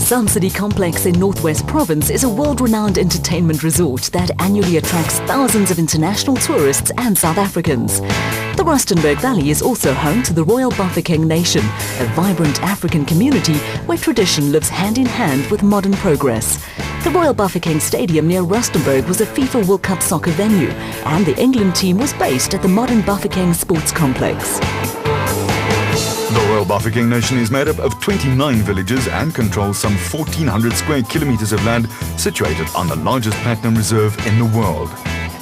Sun City Complex in Northwest Province is a world-renowned entertainment resort that annually attracts thousands of international tourists and South Africans. The Rustenburg Valley is also home to the Royal Bafokeng Nation, a vibrant African community where tradition lives hand in hand with modern progress. The Royal Bafokeng Stadium near Rustenburg was a FIFA World Cup soccer venue, and the England team was based at the modern Bafokeng Sports Complex. The Royal Bafokeng Nation is made up of 29 villages and controls some 1,400 square kilometers of land situated on the largest platinum reserve in the world.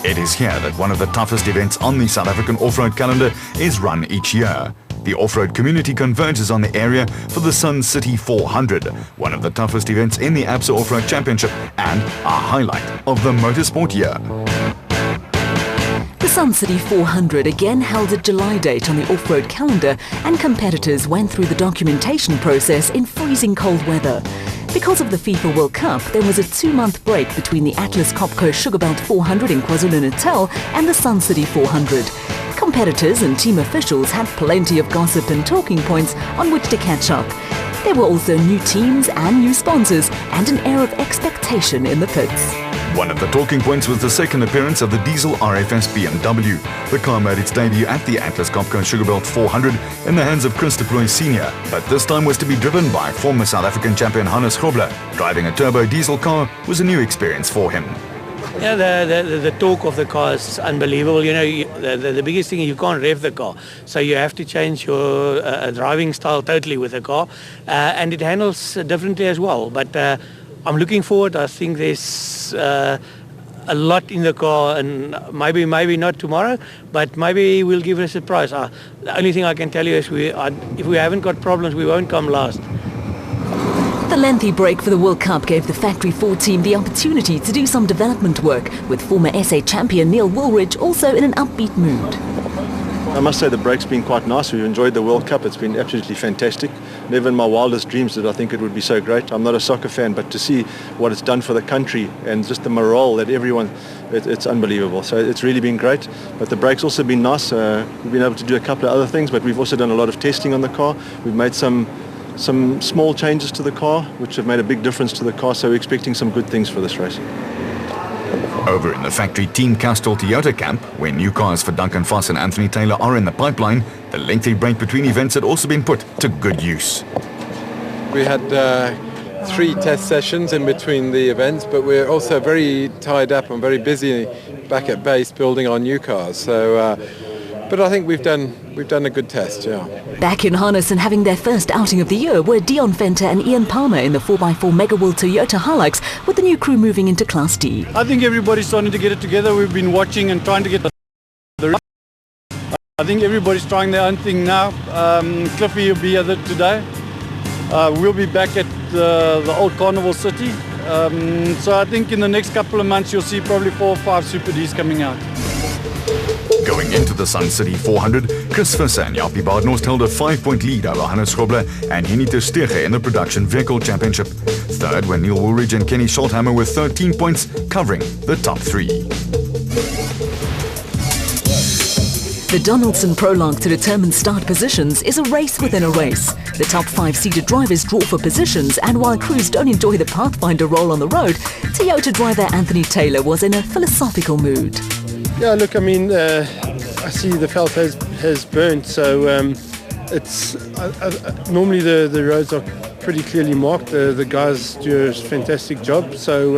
It is here that one of the toughest events on the South African off-road calendar is run each year. The off-road community converges on the area for the Sun City 400, one of the toughest events in the Absa Off-Road Championship and a highlight of the motorsport year. The Sun City 400 again held a July date on the off-road calendar, and competitors went through the documentation process in freezing cold weather. Because of the FIFA World Cup, there was a 2-month break between the Atlas Copco Sugarbelt 400 in KwaZulu-Natal and the Sun City 400. Competitors and team officials had plenty of gossip and talking points on which to catch up. There were also new teams and new sponsors and an air of expectation in the pits. One of the talking points was the second appearance of the diesel RFS BMW. The car made its debut at the Atlas Copco Sugarbelt 400 in the hands of Chris de Plooy Sr., but this time was to be driven by former South African champion Hannes Grobler. Driving a turbo diesel car was a new experience for him. Yeah, the torque of the car is unbelievable. You know, the biggest thing, you can't rev the car. So you have to change your driving style totally with the car. And it handles differently as well. But I'm looking forward. I think there's a lot in the car, and maybe not tomorrow, but maybe we'll give it a surprise. The only thing I can tell you is if we haven't got problems, we won't come last. The lengthy break for the World Cup gave the Factory 4 team the opportunity to do some development work, with former SA champion Neil Woolridge also in an upbeat mood. I must say the break's been quite nice. We've enjoyed the World Cup. It's been absolutely fantastic. Never in my wildest dreams did I think it would be so great. I'm not a soccer fan, but to see what it's done for the country and just the morale that everyone, it's unbelievable. So it's really been great. But the break's also been nice. We've been able to do a couple of other things, but we've also done a lot of testing on the car. We've made some small changes to the car, which have made a big difference to the car, so we're expecting some good things for this race. Over in the factory Team Castle Toyota camp, where new cars for Duncan Foss and Anthony Taylor are in the pipeline, the lengthy break between events had also been put to good use. We had 3 test sessions in between the events, but we're also very tied up and very busy back at base building our new cars. So, but I think we've done a good test, yeah. Back in harness and having their first outing of the year were Dion Venter and Ian Palmer in the 4x4 Mega World Toyota Hilux, with the new crew moving into Class D. I think everybody's starting to get it together. We've been watching and trying to get the I think everybody's trying their own thing now. Cliffy will be here today. We'll be back at the old Carnival City. So I think in the next couple of months you'll see probably 4 or 5 Super Ds coming out. Going into the Sun City 400, Chris Visser and Jaapie Badenhorst held a 5-point lead over Hannes Grobler and Henny ter Steege in the Production Vehicle Championship. Third were Neil Woolridge and Kenny Scholthammer with 13 points, covering the top 3. The Donaldson Prologue to determine start positions is a race within a race. The top 5-seated drivers draw for positions, and while crews don't enjoy the Pathfinder role on the road, Toyota driver Anthony Taylor was in a philosophical mood. Yeah, look, I mean, I see the felt has burnt, so it's normally the roads are pretty clearly marked. The guys do a fantastic job, so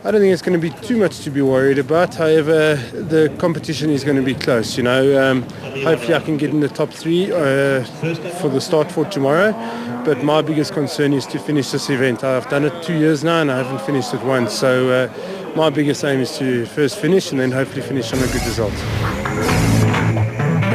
I don't think it's going to be too much to be worried about. However, the competition is going to be close, you know. Hopefully I can get in the top 3 for the start for tomorrow, but my biggest concern is to finish this event. I've done it 2 years now and I haven't finished it once, so my biggest aim is to first finish and then hopefully finish on a good result.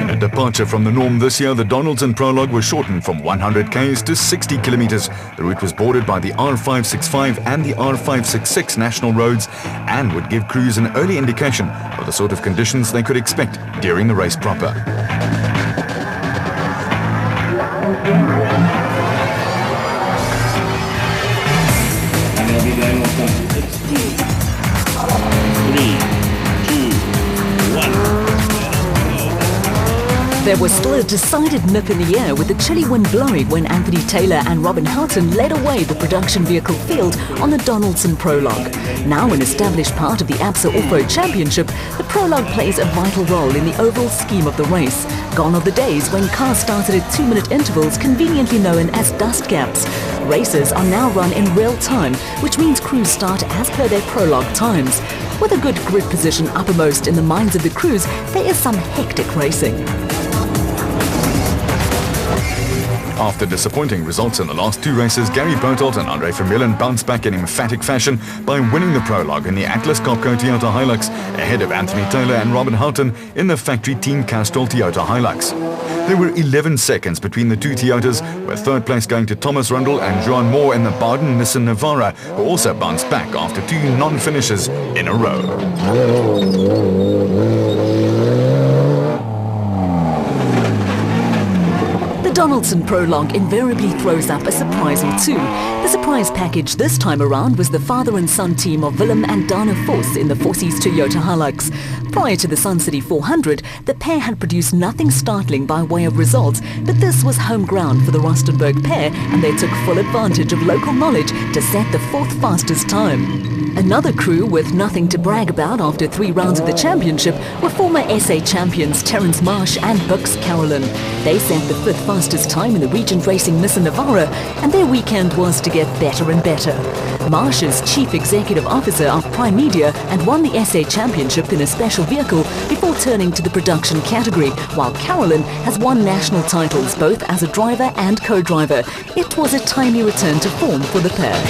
In a departure from the norm this year, the Donaldson Prologue was shortened from 100 km to 60 kilometers. The route was bordered by the R565 and the R566 national roads and would give crews an early indication of the sort of conditions they could expect during the race proper. There was still a decided nip in the air with the chilly wind blowing when Anthony Taylor and Robin Houghton led away the production vehicle field on the Donaldson Prologue. Now an established part of the ABSA Off-Road Championship, the Prologue plays a vital role in the overall scheme of the race. Gone are the days when cars started at 2-minute intervals conveniently known as dust gaps. Races are now run in real time, which means crews start as per their Prologue times. With a good grid position uppermost in the minds of the crews, there is some hectic racing. After disappointing results in the last two races, Gary Bertelt and Andre Vermeulen bounced back in emphatic fashion by winning the Prologue in the Atlas Copco Toyota Hilux, ahead of Anthony Taylor and Robin Houghton in the factory Team Castrol Toyota Hilux. There were 11 seconds between the two Toyotas, with third place going to Thomas Rundle and Joan Moore in the Baden Nissan Navara, who also bounced back after two non-finishes in a row. The Donaldson Prologue invariably throws up a surprise or two. The surprise package this time around was the father and son team of Willem and Dana Vos in the Vossies Toyota Hilux. Prior to the Sun City 400, the pair had produced nothing startling by way of results, but this was home ground for the Rustenburg pair, and they took full advantage of local knowledge to set the fourth fastest time. Another crew with nothing to brag about after 3 rounds of the championship were former SA champions Terence Marsh and Bux Carolyn. They set the 5th fastest time in the Regent Racing Nissan Navara, and their weekend was to get better and better. Marsh is Chief Executive Officer of Prime Media and won the SA Championship in a special vehicle before turning to the production category, while Carolyn has won national titles both as a driver and co-driver. It was a timely return to form for the pair.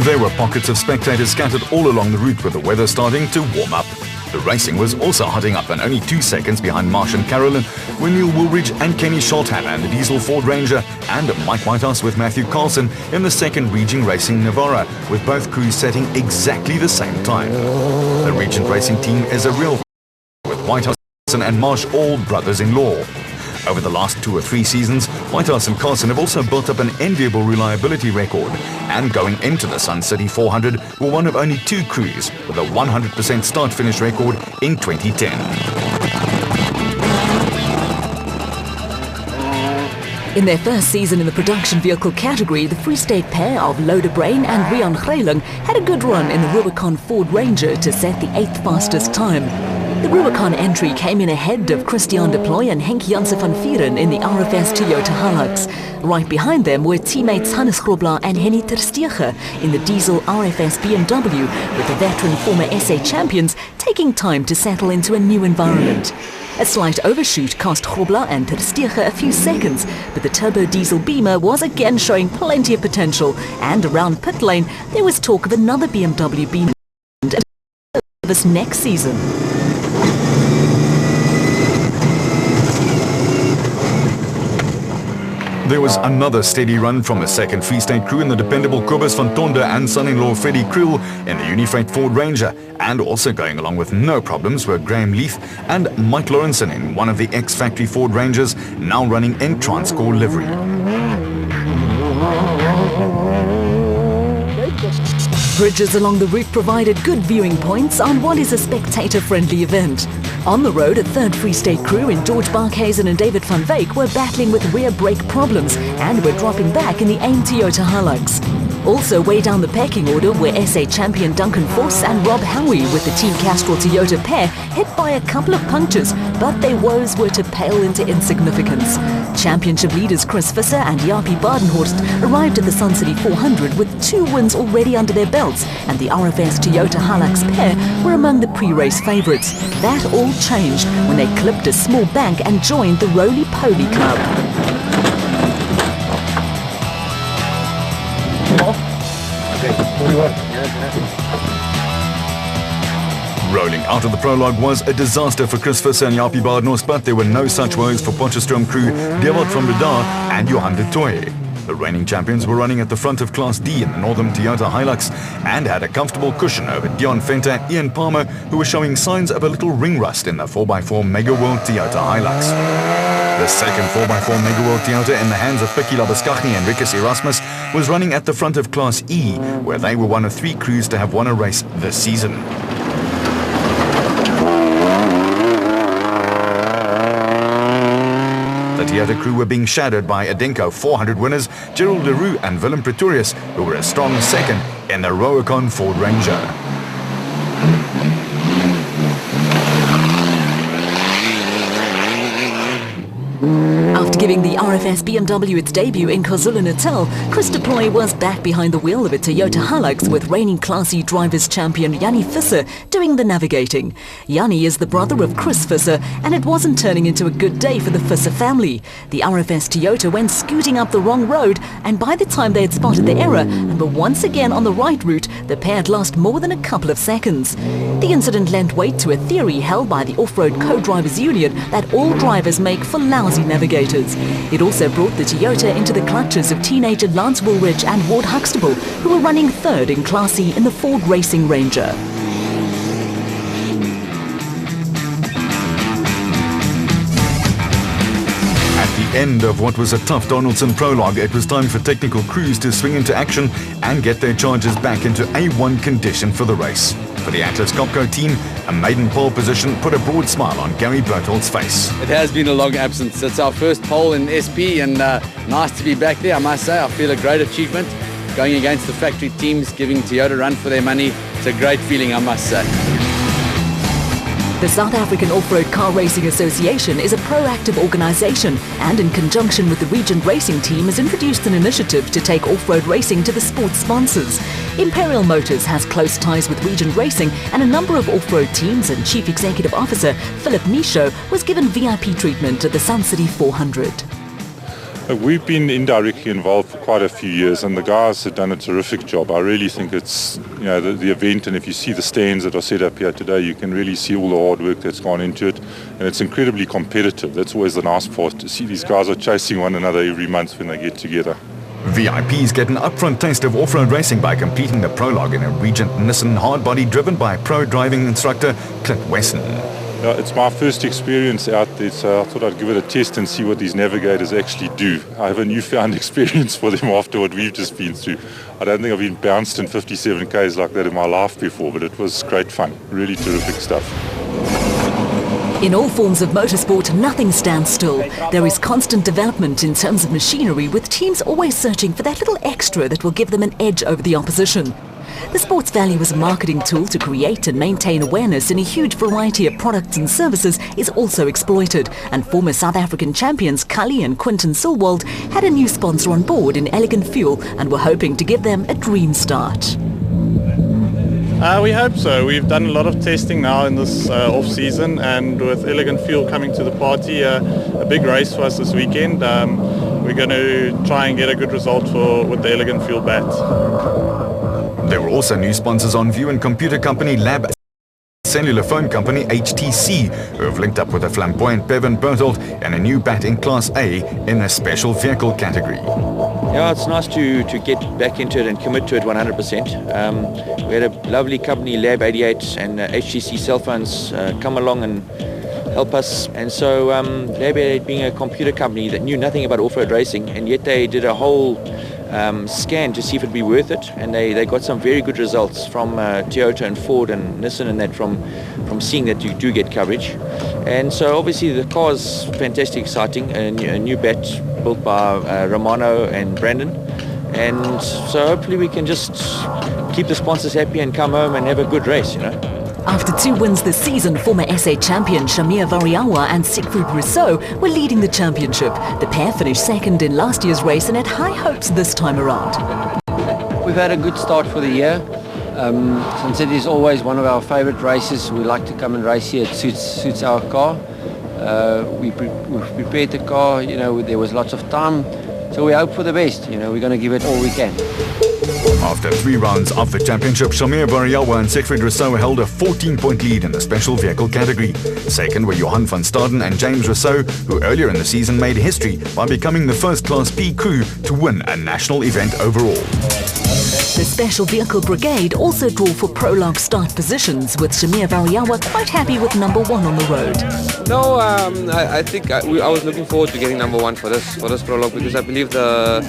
There were pockets of spectators scattered all along the route, with the weather starting to warm up. The racing was also hotting up, and only 2 seconds behind Marsh and Carolyn were Neil Woolridge and Kenny Scholthammer in the diesel Ford Ranger, and Mike Whitehouse with Matthew Carlson in the second Regent Racing Navara, with both crews setting exactly the same time. The Regent Racing team is a real with Whitehouse and Marsh all brothers-in-law. Over the last 2 or 3 seasons, Whitehouse and Carlson have also built up an enviable reliability record, and going into the Sun City 400 were one of only 2 crews with a 100% start-finish record in 2010. In their first season in the production vehicle category, the Free State pair of Loder Brain and Rian Greyling had a good run in the Rubicon Ford Ranger to set the 8th fastest time. The Rubicon entry came in ahead of Christian Deploy and Henk Janse van Vieren in the RFS Toyota Hilux. Right behind them were teammates Hannes Grobler and Henny Terstegen in the diesel RFS BMW, with the veteran former SA champions taking time to settle into a new environment. A slight overshoot cost Grobler and Terstegen a few seconds, but the turbo diesel Beamer was again showing plenty of potential, and around pit lane there was talk of another BMW Beamer this next season. There was another steady run from the second Free State crew in the dependable Kobus van Tonde and son-in-law Freddie Kriel in the Unifreight Ford Ranger, and also going along with no problems were Graham Leaf and Mike Lawrenson in one of the ex-factory Ford Rangers, now running in Transcore livery. Bridges along the route provided good viewing points on what is a spectator-friendly event. On the road, a third Free State crew in George Barkhuizen and David van Wyk were battling with rear brake problems and were dropping back in the AIM Toyota Hilux. Also way down the pecking order were SA champion Duncan Vos and Rob Howie with the Team Castrol Toyota pair, hit by a couple of punctures, but their woes were to pale into insignificance. Championship leaders Chris Visser and Jaapie Badenhorst arrived at the Sun City 400 with 2 wins already under their belts, and the RFS Toyota Hilux pair were among the pre-race favourites. That all changed when they clipped a small bank and joined the Roly Poly Club. Rolling out of the Prologue was a disaster for Chris Visser and Jaapie Badenhorst, but there were no such woes for Potchefstroom crew Dewald van der Daar and Johan de Tooy. The reigning champions were running at the front of Class D in the Northern Toyota Hilux and had a comfortable cushion over Dion Venter and Ian Palmer, who were showing signs of a little ring rust in the 4x4 Mega World Toyota Hilux. The second 4x4 Mega World Toyota in the hands of Pikkie Labuschagne and Rikus Erasmus was running at the front of Class E, where they were one of 3 crews to have won a race this season. Toyota crew were being shadowed by Adenko 400 winners Gerald Leroux and Willem Pretorius, who were a strong second in the Roacon Ford Ranger. After giving the RFS BMW its debut in KwaZulu-Natal, Chris de Plooy was back behind the wheel of a Toyota Hilux with reigning Class E Drivers champion Jannie Visser doing the navigating. Jannie is the brother of Chris Visser, and it wasn't turning into a good day for the Visser family. The RFS Toyota went scooting up the wrong road, and by the time they had spotted the error and were once again on the right route, the pair had lost more than a couple of seconds. The incident lent weight to a theory held by the Off-Road Co-Drivers Union that all drivers make for lousy navigators. It also brought the Toyota into the clutches of teenager Lance Woolridge and Ward Huxtable, who were running third in Class E in the Ford Racing Ranger. At the end of what was a tough Donaldson prologue, it was time for technical crews to swing into action and get their charges back into A1 condition for the race. For the Atlas Copco team, a maiden pole position put a broad smile on Gary Berthold's face. It has been a long absence. It's our first pole in SP, and nice to be back there, I must say. I feel a great achievement. Going against the factory teams, giving Toyota a run for their money. It's a great feeling, I must say. The South African Off-Road Car Racing Association is a proactive organisation and in conjunction with the Regent Racing team has introduced an initiative to take off-road racing to the sports sponsors. Imperial Motors has close ties with Regent Racing and a number of off-road teams, and Chief Executive Officer Philip Michaud was given VIP treatment at the Sun City 400. We've been indirectly involved for quite a few years, and the guys have done a terrific job. I really think it's, the event, and if you see the stands that are set up here today, you can really see all the hard work that's gone into it, and it's incredibly competitive. That's always the nice part, to see these guys are chasing one another every month when they get together. VIPs get an upfront taste of off-road racing by completing the prologue in a Regent Nissan hardbody driven by pro driving instructor Clint Wesson. Yeah, it's my first experience out there, so I thought I'd give it a test and see what these navigators actually do. I have a newfound experience for them after what we've just been through. I don't think I've been bounced in 57 Ks like that in my life before, but it was great fun. Really terrific stuff. In all forms of motorsport, nothing stands still. There is constant development in terms of machinery, with teams always searching for that little extra that will give them an edge over the opposition. The Sports Valley was a marketing tool to create and maintain awareness in a huge variety of products and services is also exploited, and former South African champions Cully and Quinton Silwald had a new sponsor on board in Elegant Fuel and were hoping to give them a dream start. We hope so. We've done a lot of testing now in this off-season, and with Elegant Fuel coming to the party, a big race for us this weekend. We're going to try and get a good result with the Elegant Fuel bat. There were also new sponsors on view, and computer company Lab cellular phone company HTC, who have linked up with a flamboyant Bevan Berthold and a new bat in Class A in a special vehicle category. Yeah, it's nice to get back into it and commit to it 100%. We had a lovely company, Lab 88 and HTC cell phones come along and help us. And so Lab 88 being a computer company that knew nothing about off-road racing, and yet they did a whole scan to see if it'd be worth it, and they got some very good results from Toyota and Ford and Nissan and that from seeing that you do get coverage. And so obviously the car's fantastic, exciting, a new bat built by Romano and Brandon, and so hopefully we can just keep the sponsors happy and come home and have a good race, After 2 wins this season, former SA champion Shamir Variawa and Siegfried Rousseau were leading the championship. The pair finished second in last year's race and had high hopes this time around. We've had a good start for the year. Sun City is always one of our favourite races. We like to come and race here. It suits our car. We've prepared the car, there was lots of time. So we hope for the best, we're going to give it all we can. After 3 rounds of the championship, Shamir Variawa and Siegfried Rousseau held a 14-point lead in the special vehicle category. Second were Johan van Staden and James Rousseau, who earlier in the season made history by becoming the first Class B crew to win a national event overall. The Special Vehicle Brigade also draw for prologue start positions, with Shamir Variawa quite happy with number 1 on the road. No, I think I was looking forward to getting number 1 for this prologue, because I believe the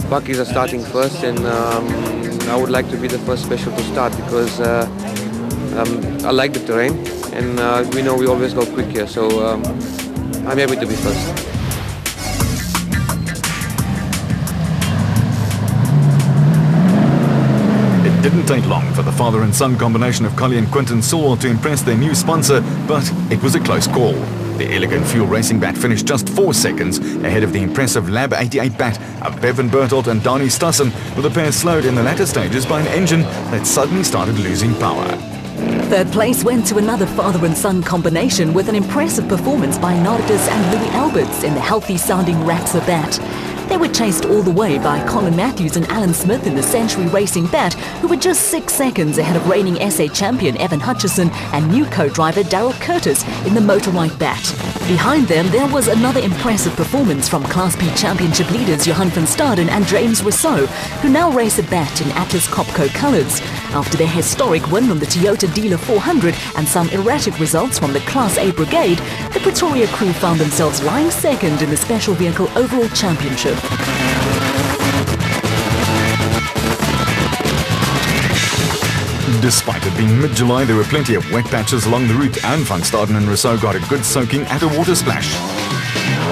Buckies are starting first, and I would like to be the first special to start, because I like the terrain, and we know we always go quick here, so I'm happy to be first. didn't take long for the father and son combination of Collie and Quinton Sewell to impress their new sponsor, but it was a close call. The Elegant Fuel Racing bat finished just 4 seconds ahead of the impressive Lab 88 bat of Bevan Bertolt and Donnie Stassen, with the pair slowed in the latter stages by an engine that suddenly started losing power. Third place went to another father and son combination with an impressive performance by Nardis and Louis Alberts in the healthy-sounding Ratzer bat. They were chased all the way by Colin Matthews and Alan Smith in the Century Racing bat, who were just 6 seconds ahead of reigning SA champion Evan Hutchison and new co-driver Daryl Curtis in the Motorite bat. Behind them, there was another impressive performance from Class B championship leaders Johan van Staden and James Rousseau, who now race a bat in Atlas Copco colours. After their historic win on the Toyota Dealer 400 and some erratic results from the Class A Brigade, the Pretoria crew found themselves lying second in the Special Vehicle Overall Championship. Despite it being mid-July, there were plenty of wet patches along the route, and Van Staden and Rousseau got a good soaking at a water splash.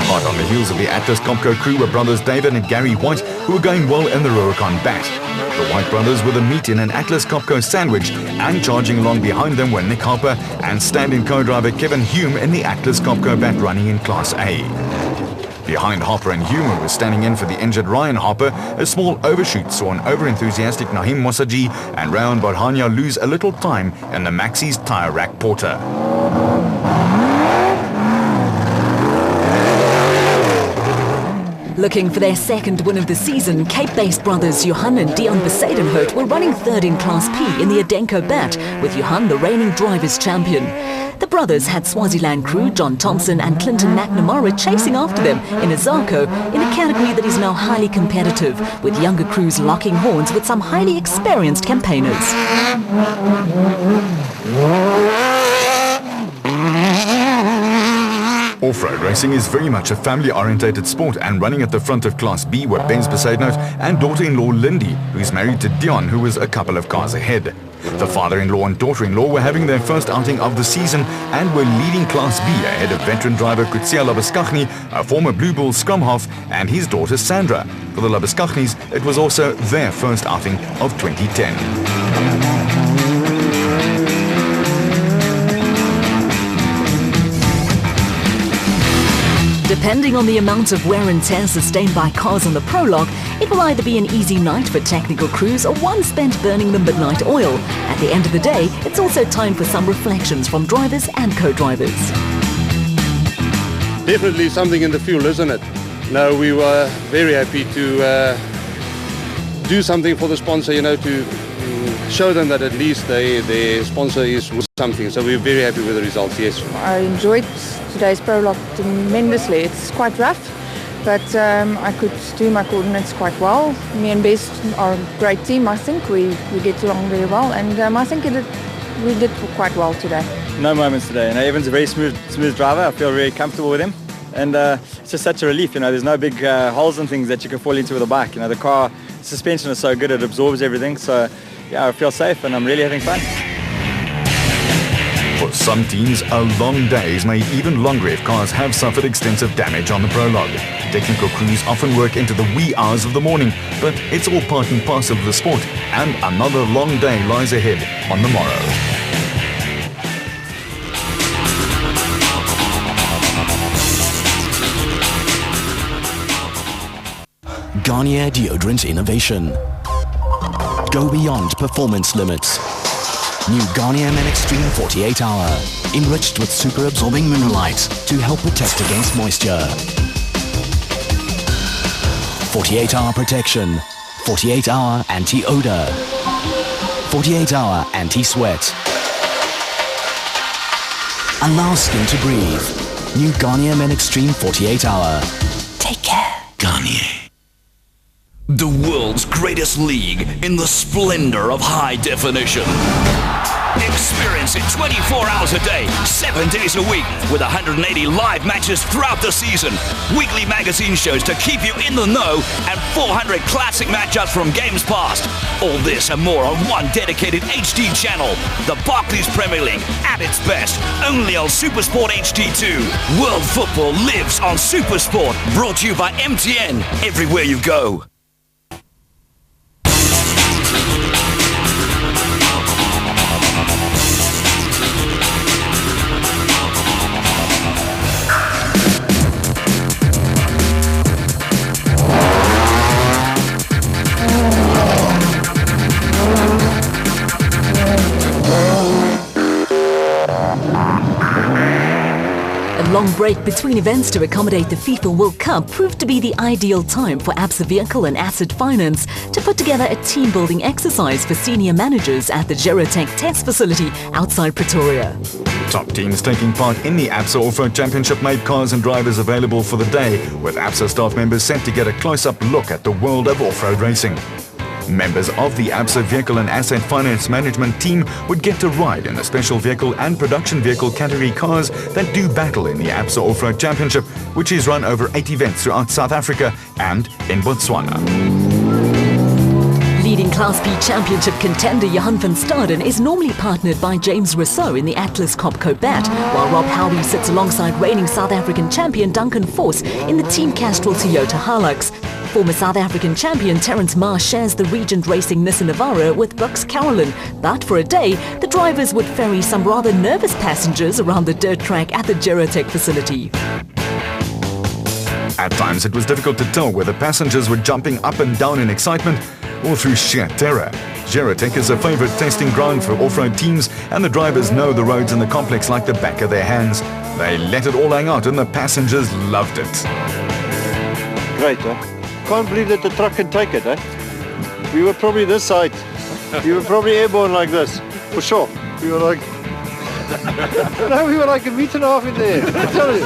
Hot on the heels of the Atlas Copco crew were brothers David and Gary White, who were going well in the Rurikon bat. The White brothers were the meat in an Atlas Copco sandwich, and charging along behind them were Nick Harper and stand-in co-driver Kevin Hume in the Atlas Copco bat running in Class A. Behind Harper and Hume, who was standing in for the injured Ryan Harper, a small overshoot saw an over-enthusiastic Naheem Mosaji and Rayon Barhania lose a little time in the Maxxi's Tyre Rack Porter. Looking for their second win of the season, Cape-based brothers Johan and Dion Besadenhout were running third in Class P in the Adenko bat, with Johan the reigning drivers' champion. The brothers had Swaziland crew John Thompson and Clinton McNamara chasing after them in a Zarko in a category that is now highly competitive, with younger crews locking horns with some highly experienced campaigners. Off-road racing is very much a family-orientated sport, and running at the front of Class B were Benz Besadenhout and daughter-in-law Lindy, who's married to Dion, who was a couple of cars ahead. The father-in-law and daughter-in-law were having their first outing of the season and were leading Class B ahead of veteran driver Kutsia Labuskaghni, a former Blue Bull scrum half, and his daughter Sandra. For the Labuskaghnis, it was also their first outing of 2010. Depending on the amount of wear and tear sustained by cars on the prologue, it will either be an easy night for technical crews or one spent burning the midnight oil. At the end of the day, it's also time for some reflections from drivers and co-drivers. Definitely something in the fuel, isn't it? No, we were very happy to do something for the sponsor, to show them that at least their sponsor is worth something. So we're very happy with the results, yes. I enjoyed today's prologue tremendously. It's quite rough, but I could do my coordinates quite well. Me and Bess are a great team, I think. We get along very well, and I think we did quite well today. No moments today. Evan's a very smooth driver. I feel very comfortable with him, and it's just such a relief. There's no big holes and things that you can fall into with a bike. The car suspension is so good, it absorbs everything. So yeah, I feel safe, and I'm really having fun. For some teams, a long day is made even longer if cars have suffered extensive damage on the prologue. Technical crews often work into the wee hours of the morning, but it's all part and parcel of the sport, and another long day lies ahead on the morrow. Garnier Deodorant Innovation. Go beyond performance limits. New Garnier Men Extreme 48 Hour. Enriched with super absorbing mineralite to help protect against moisture. 48 hour protection. 48 hour anti-odor. 48 hour anti-sweat. Allow skin to breathe. New Garnier Men Extreme 48 Hour. Take care. Garnier. The world's greatest league in the splendor of high definition. Experience it 24 hours a day, 7 days a week, with 180 live matches throughout the season, weekly magazine shows to keep you in the know, and 400 classic matchups from games past. All this and more on one dedicated HD channel. The Barclays Premier League at its best, only on Supersport HD2. World football lives on Supersport, brought to you by MTN, everywhere you go. break between events to accommodate the FIFA World Cup proved to be the ideal time for Absa Vehicle and Asset Finance to put together a team-building exercise for senior managers at the Gerotech test facility outside Pretoria. Top teams taking part in the Absa Off-Road Championship made cars and drivers available for the day, with Absa staff members sent to get a close-up look at the world of off-road racing. Members of the Absa Vehicle and Asset Finance Management team would get to ride in the special vehicle and production vehicle category cars that do battle in the Absa Off-Road Championship, which is run over 8 events throughout South Africa and in Botswana. Leading Class B Championship contender Johan van Staden is normally partnered by James Rousseau in the Atlas Copco Bat, while Rob Howie sits alongside reigning South African champion Duncan Force in the Team Castrol Toyota Hilux. Former South African champion Terence Marsh shares the Regent Racing Nissan Navara with Brooks Carolyn, but for a day, the drivers would ferry some rather nervous passengers around the dirt track at the Gerotech facility. At times, it was difficult to tell whether passengers were jumping up and down in excitement or through sheer terror. Gerotech is a favorite testing ground for off-road teams, and the drivers know the roads in the complex like the back of their hands. They let it all hang out, and the passengers loved it. Great, huh? Can't believe that the truck can take it, eh? We were probably this side. We were probably airborne like this, for sure. We were like... no, we were like 1.5 meters in the air, I tell you.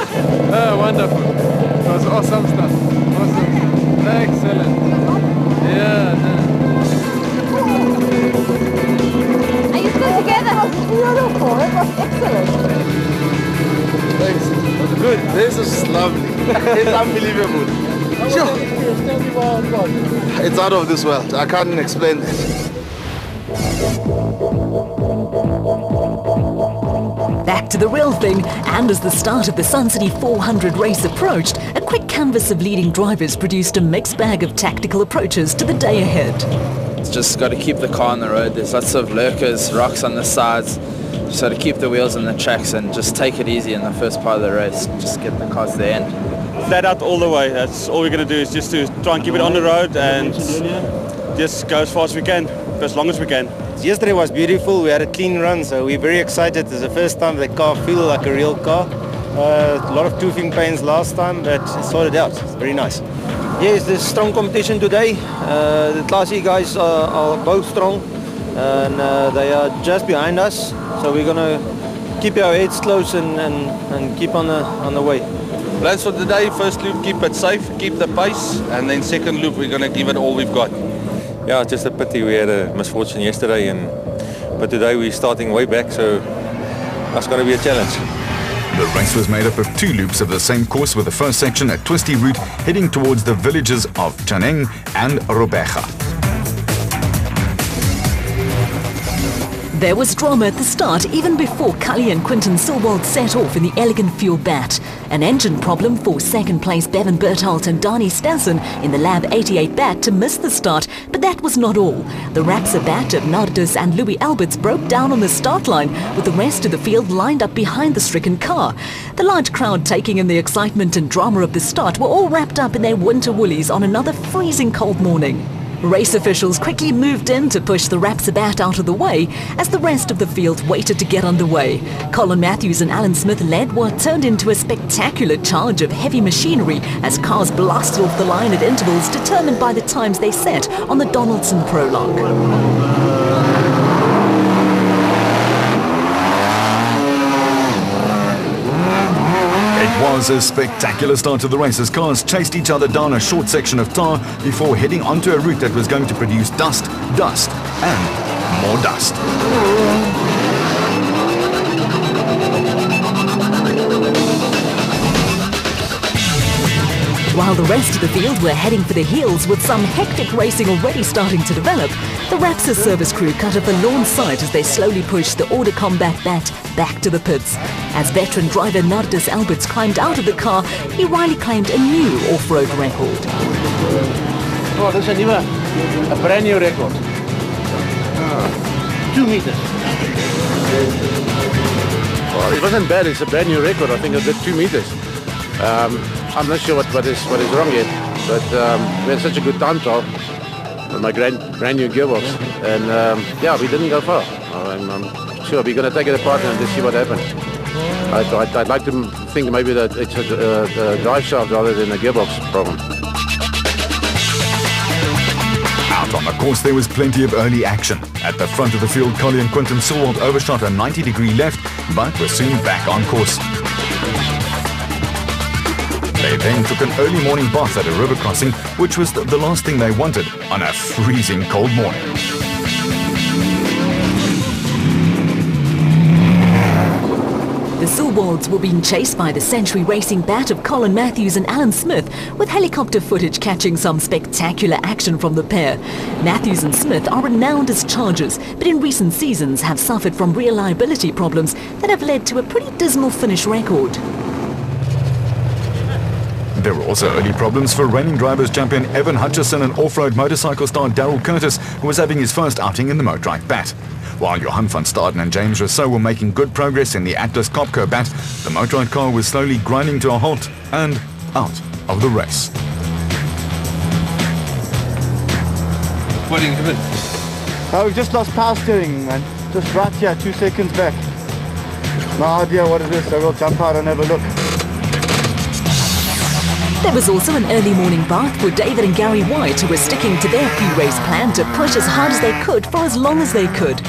Oh, wonderful. It was awesome stuff. Awesome. Excellent. Yeah. Are you still together? It was beautiful. It was excellent. Thanks. Good. This is lovely. It's unbelievable. Sure. It's out of this world. I can't explain it. Back to the real thing, and as the start of the Sun City 400 race approached, a quick canvas of leading drivers produced a mixed bag of tactical approaches to the day ahead. It's just got to keep the car on the road. There's lots of lurkers, rocks on the sides. Just got to keep the wheels on the tracks and just take it easy in the first part of the race. Just get the car to the end. Flat out all the way. That's all we're going to do, is just to try and keep it on the road and just go as fast as we can, for as long as we can. Yesterday was beautiful. We had a clean run, so we're very excited. It's the first time the car feels like a real car. A lot of toothing pains last time, but it sorted out. It's very nice. Yes, there's strong competition today. The Class E guys are both strong, and they are just behind us. So we're going to keep our heads close and keep on the way. Plans for today: first loop, keep it safe, keep the pace, and then second loop, we're going to give it all we've got. Yeah, it's just a pity we had a misfortune yesterday, but today we're starting way back, so that's going to be a challenge. The race was made up of 2 loops of the same course, with the first section a twisty route heading towards the villages of Chaneng and Robecha. There was drama at the start, even before Cully and Quinton Silwald set off in the Elegant Fuel Bat. An engine problem forced second place Bevan Bertholt and Donnie Stanson in the Lab 88 Bat to miss the start, but that was not all. The Rapsa Bat of Nardus and Louis Alberts broke down on the start line, with the rest of the field lined up behind the stricken car. The large crowd taking in the excitement and drama of the start were all wrapped up in their winter woolies on another freezing cold morning. Race officials quickly moved in to push the Rapsa Bat out of the way as the rest of the field waited to get underway. Colin Matthews and Alan Smith led what turned into a spectacular charge of heavy machinery as cars blasted off the line at intervals determined by the times they set on the Donaldson prologue. It was a spectacular start to the race as cars chased each other down a short section of tar before heading onto a route that was going to produce dust, dust, and more dust. While the rest of the field were heading for the hills with some hectic racing already starting to develop, the Rapsa service crew cut up a lawn sight as they slowly pushed the Order Combat Bat back to the pits. As veteran driver Nardus Alberts climbed out of the car, he wryly claimed a new off-road record. Oh, this is a brand new record. 2 meters. Well, it wasn't bad. It's a brand new record. I think I did 2 meters. I'm not sure what is wrong yet, but we had such a good time trial with my brand new gearbox, and yeah, we didn't go far. I'm sure we're going to take it apart and just see what happens. I'd like to think maybe that it's a drive shaft rather than a gearbox problem. Out on the course, there was plenty of early action. At the front of the field, Collie and Quinton Silwald overshot a 90-degree left, but were soon back on course. They then took an early morning bath at a river crossing, which was the last thing they wanted on a freezing cold morning. The Silwalds were being chased by the Century Racing bat of Colin Matthews and Alan Smith, with helicopter footage catching some spectacular action from the pair. Matthews and Smith are renowned as chargers, but in recent seasons have suffered from reliability problems that have led to a pretty dismal finish record. There were also early problems for reigning drivers champion Evan Hutchison and off-road motorcycle star Daryl Curtis, who was having his first outing in the Motorrike bat. While Johan van Staden and James Rousseau were making good progress in the Atlas Copco bat, the Motorrike car was slowly grinding to a halt and out of the race. What did you happen? We've just lost power steering, man. Just right here, 2 seconds back. No idea what it is, so we'll jump out and have a look. There was also an early morning bath for David and Gary White, who were sticking to their pre-race plan to push as hard as they could for as long as they could.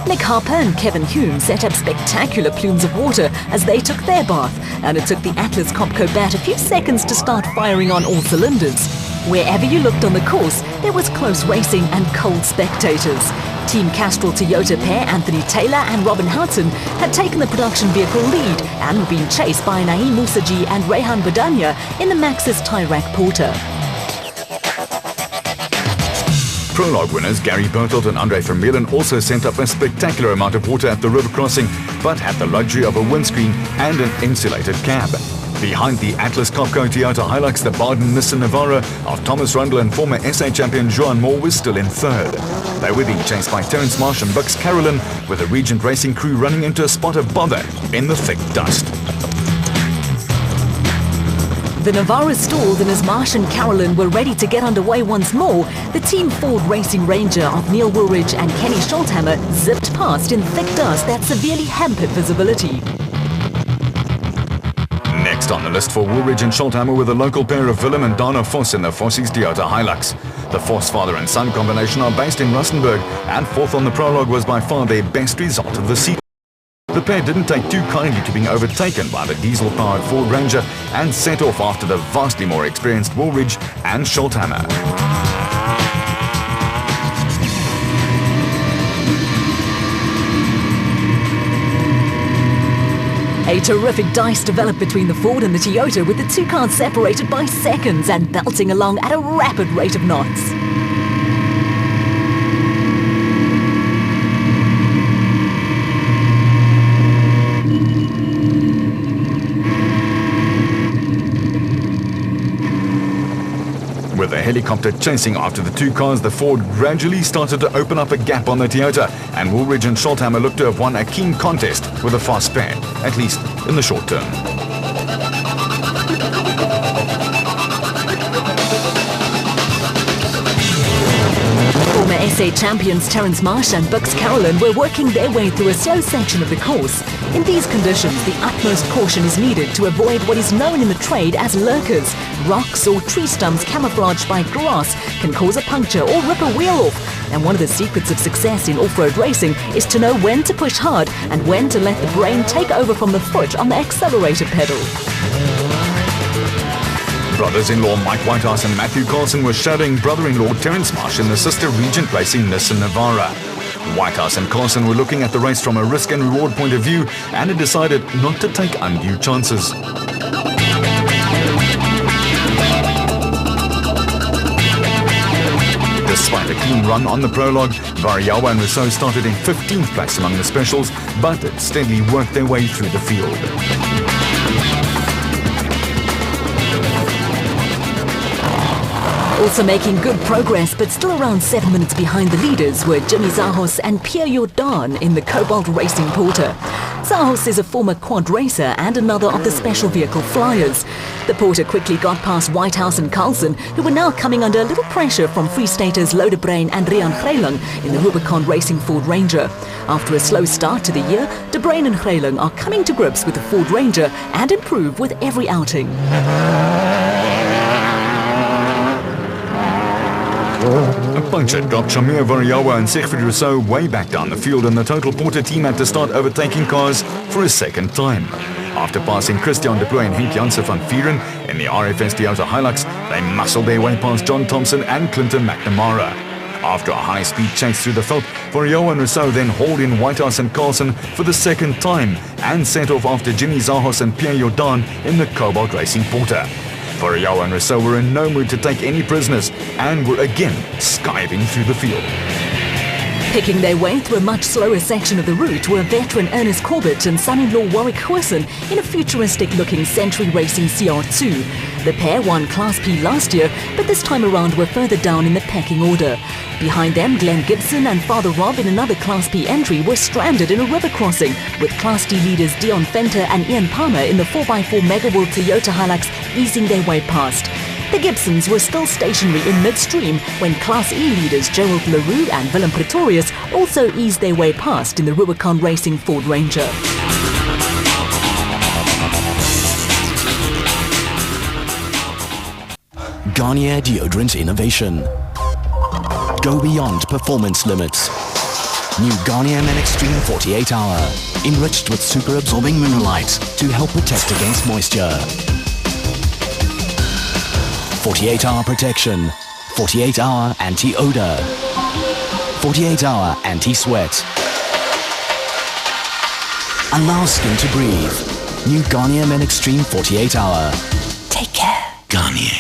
Nick Harper and Kevin Hume set up spectacular plumes of water as they took their bath, and it took the Atlas Copco bat a few seconds to start firing on all cylinders. Wherever you looked on the course, there was close racing and cold spectators. Team Castrol Toyota pair Anthony Taylor and Robin Houghton had taken the production vehicle lead and were being chased by Naeem Musaji and Rehan Badania in the Maxxis Tyrak Porter. Prologue winners Gary Bertelt and Andre Vermeulen also sent up a spectacular amount of water at the river crossing, but had the luxury of a windscreen and an insulated cab. Behind the Atlas Copco Toyota Hilux, the Baden Nissan Navara of Thomas Rundle and former SA champion Johan Moore was still in third. They were being chased by Terence Marsh and Bux Carolyn, with the Regent Racing crew running into a spot of bother in the thick dust. The Navara stalled, and as Marsh and Carolyn were ready to get underway once more, the Team Ford Racing Ranger of Neil Woolridge and Kenny Schulthammer zipped past in thick dust that severely hampered visibility. Next on the list for Woolridge and Schulthammer were the local pair of Willem and Dana Vos in the Vossies Toyota Hilux. The Vos father and son combination are based in Rustenburg, and fourth on the prologue was by far their best result of the season. The pair didn't take too kindly to being overtaken by the diesel-powered Ford Ranger and set off after the vastly more experienced Woolridge and Schulthammer. A terrific dice developed between the Ford and the Toyota, with the two cars separated by seconds and belting along at a rapid rate of knots. With the helicopter chasing after the two cars, the Ford gradually started to open up a gap on the Toyota, and Woolridge and Schulthammer looked to have won a keen contest with a fast pair, at least in the short term. Former SA champions Terence Marsh and Bux Carolyn were working their way through a slow section of the course. In these conditions, the utmost caution is needed to avoid what is known in the trade as lurkers. Rocks or tree stumps camouflaged by grass can cause a puncture or rip a wheel off. And one of the secrets of success in off-road racing is to know when to push hard and when to let the brain take over from the foot on the accelerator pedal. Brothers-in-law Mike Whitehouse and Matthew Carlson were shadowing brother-in-law Terence Marsh in the sister Regent Racing Nissan Navara. Whitehouse and Carlson were looking at the race from a risk and reward point of view and had decided not to take undue chances. Despite a clean run on the prologue, Variawa and Rousseau started in 15th place among the specials, but had steadily worked their way through the field. Also making good progress, but still around 7 minutes behind the leaders, were Jimmy Zahos and Pierre Jordan in the Cobalt Racing Porter. Zahos is a former quad racer and another of the special vehicle flyers. The Porter quickly got past Whitehouse and Carlson, who were now coming under a little pressure from Free Staters Lodebrain and Rian Greyling in the Rubicon Racing Ford Ranger. After a slow start to the year, De Bruyn and Greyling are coming to grips with the Ford Ranger and improve with every outing. A puncture dropped Shamir Variawa and Siegfried Rousseau way back down the field, and the Total Porter team had to start overtaking cars for a second time. After passing Christian de Ploy and Henk Janssen van Vieren in the RFS Toyota Hilux, they muscled their way past John Thompson and Clinton McNamara. After a high-speed chase through the veld, Variawa and Rousseau then hauled in Whitehouse and Carlson for the second time and set off after Jimmy Zahos and Pierre Jordan in the Cobalt Racing Porter. Variawa and Rousseau were in no mood to take any prisoners and were again skiving through the field. Picking their way through a much slower section of the route were veteran Ernest Corbett and son-in-law Warwick Goosen in a futuristic-looking Century Racing CR2. The pair won Class P last year, but this time around were further down in the pecking order. Behind them, Glenn Gibson and Father Rob in another Class P entry were stranded in a river crossing, with Class D leaders Dion Fenter and Ian Palmer in the 4x4 Megaworld Toyota Hilux easing their way past. The Gibsons were still stationary in midstream when Class E leaders Gerald LaRue and Willem Pretorius also eased their way past in the Rubicon Racing Ford Ranger. Garnier Deodorant Innovation. Go beyond performance limits. New Garnier Men Extreme 48 Hour. Enriched with super absorbing mineralite to help protect against moisture. 48-hour protection, 48-hour anti-odor, 48-hour anti-sweat. Allow skin to breathe. New Garnier Men Extreme 48 Hour. Take care. Garnier.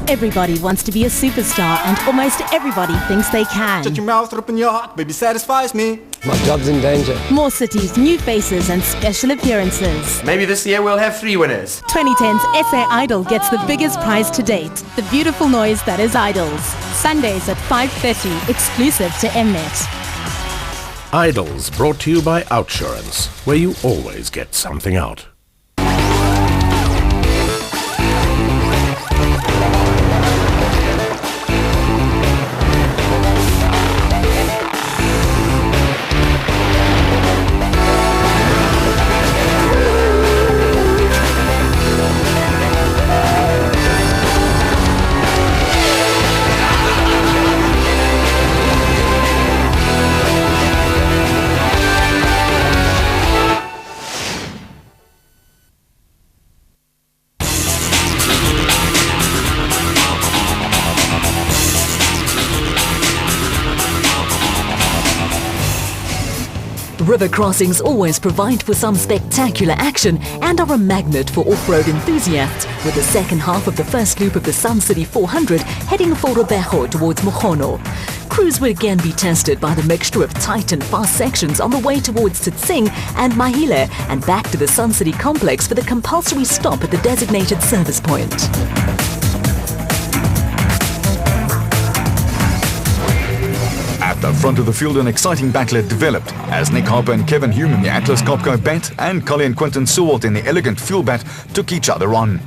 Everybody wants to be a superstar, and almost everybody thinks they can. Shut your mouth, open your heart, baby satisfies me. My job's in danger. More cities, new faces, and special appearances. Maybe this year we'll have 3 winners. 2010's SA Idol gets the biggest prize to date, the beautiful noise that is Idols. Sundays at 5:30, exclusive to Mnet. Idols, brought to you by Outsurance, where you always get something out. River crossings always provide for some spectacular action and are a magnet for off-road enthusiasts, with the second half of the first loop of the Sun City 400 heading for Robergo towards Mogono. Crews will again be tested by the mixture of tight and fast sections on the way towards Tsitsing and Mahile and back to the Sun City complex for the compulsory stop at the designated service point. At the front of the field, an exciting battle had developed as Nick Harper and Kevin Hume in the Atlas Copco Bat and Colin Quinton Sewalt in the Elegant Fuel Bat took each other on.